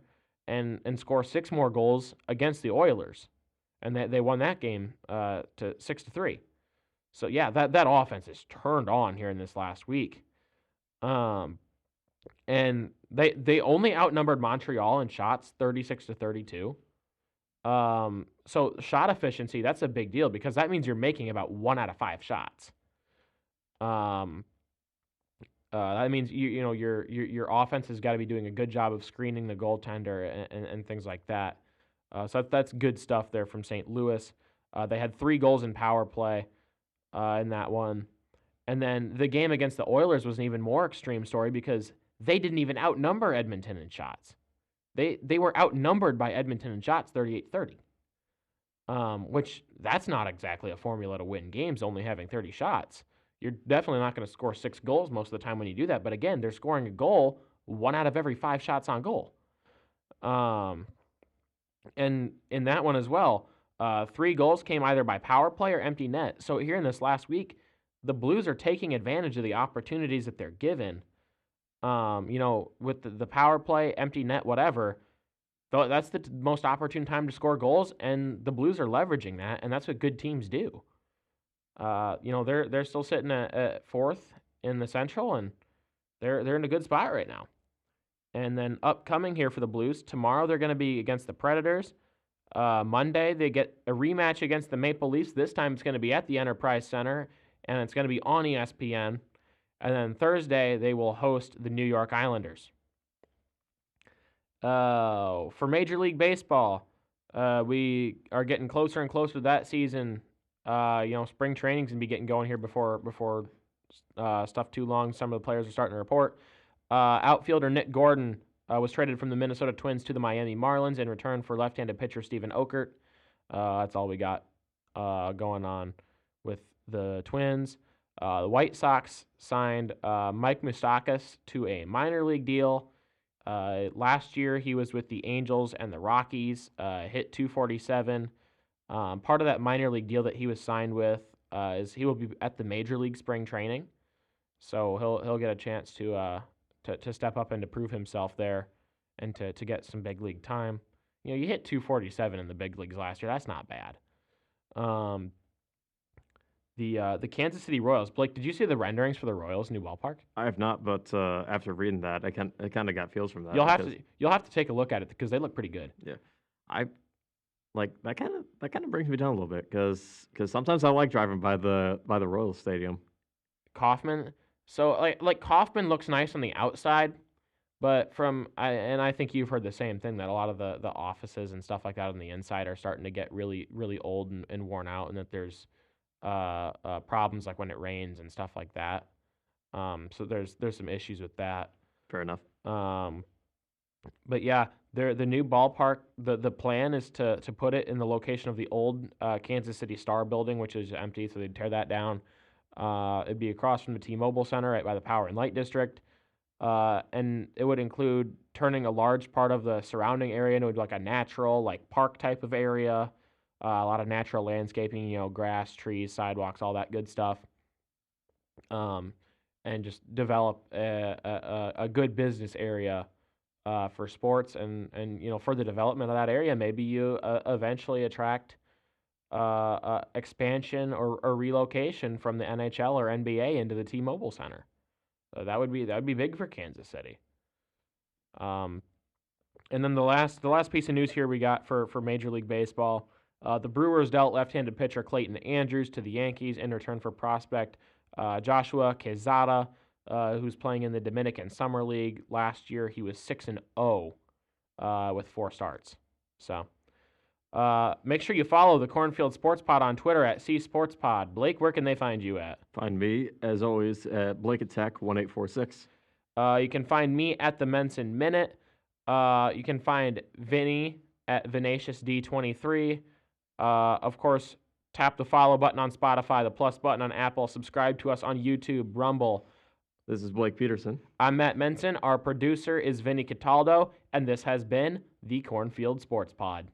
[SPEAKER 1] and score 6 more goals against the Oilers. And they won that game to 6-3. So, yeah, that offense is turned on here in this last week. And they only outnumbered Montreal in shots 36-32. So shot efficiency, that's a big deal because that means you're making about 1 out of 5 shots. That means your offense has got to be doing a good job of screening the goaltender and things like that. So that's good stuff there from St. Louis. They had 3 goals in power play in that one. And then the game against the Oilers was an even more extreme story because they didn't even outnumber Edmonton in shots. They were outnumbered by Edmonton in shots 38-30. Which that's not exactly a formula to win games, only having 30 shots. You're definitely not going to score 6 goals most of the time when you do that. But again, they're scoring a goal 1 out of every 5 shots on goal. And in that one as well, 3 goals came either by power play or empty net. So here in this last week, the Blues are taking advantage of the opportunities that they're given. With the power play, empty net, whatever. That's the most opportune time to score goals, and the Blues are leveraging that, and that's what good teams do. They're still sitting at 4th in the Central, and they're in a good spot right now. And then upcoming here for the Blues, tomorrow they're going to be against the Predators. Monday they get a rematch against the Maple Leafs. This time it's going to be at the Enterprise Center, and it's going to be on ESPN. And then Thursday they will host the New York Islanders. For Major League Baseball, we are getting closer and closer to that season. Spring training's gonna be getting going here before stuff too long. Some of the players are starting to report. Outfielder Nick Gordon was traded from the Minnesota Twins to the Miami Marlins in return for left-handed pitcher Steven Okert. That's all we got going on with the Twins. The White Sox signed Mike Moustakas to a minor league deal. Last year, he was with the Angels and the Rockies, hit .247. Part of that minor league deal that he was signed with is he will be at the Major League spring training, so he'll get a chance to step up and to prove himself there, and to get some big league time. You hit .247 in the big leagues last year. That's not bad. The Kansas City Royals. Blake, did you see the renderings for the Royals' new ballpark?
[SPEAKER 2] I have not, but after reading that, I kind of got feels from that.
[SPEAKER 1] You'll have to take a look at it because they look pretty good.
[SPEAKER 2] Yeah, I like that kind of brings me down a little bit because sometimes I like driving by the Royals Stadium.
[SPEAKER 1] Kauffman. So like Kauffman looks nice on the outside, but I think you've heard the same thing, that a lot of the offices and stuff like that on the inside are starting to get really really old and worn out, and that there's problems like when it rains and stuff like that. So there's some issues with that.
[SPEAKER 2] Fair enough.
[SPEAKER 1] But yeah, the new ballpark, the plan is to put it in the location of the old Kansas City Star building, which is empty, so they'd tear that down. It'd be across from the T-Mobile Center right by the Power and Light District. And it would include turning a large part of the surrounding area into like a natural, like park type of area. A lot of natural landscaping, grass, trees, sidewalks, all that good stuff. And just develop a good business area for sports, and for the development of that area, maybe you eventually attract expansion or relocation from the NHL or NBA into the T-Mobile Center. That would be big for Kansas City. And then the last piece of news here we got for Major League Baseball. The Brewers dealt left-handed pitcher Clayton Andrews to the Yankees in return for prospect Joshua Quezada, who's playing in the Dominican Summer League. Last year, he was 6-0 with 4 starts. So make sure you follow the Cornfield Sports Pod on Twitter at CSportsPod. Blake, where can they find you at?
[SPEAKER 2] Find me, as always, at Blake Attack 1846.
[SPEAKER 1] You can find me at the Menson Minute. You can find Vinny at VinaciousD23. Of course, tap the follow button on Spotify, the plus button on Apple. Subscribe to us on YouTube, Rumble.
[SPEAKER 2] This is Blake Peterson.
[SPEAKER 1] I'm Matt Menson. Our producer is Vinny Cataldo, and this has been the Cornfield Sports Pod.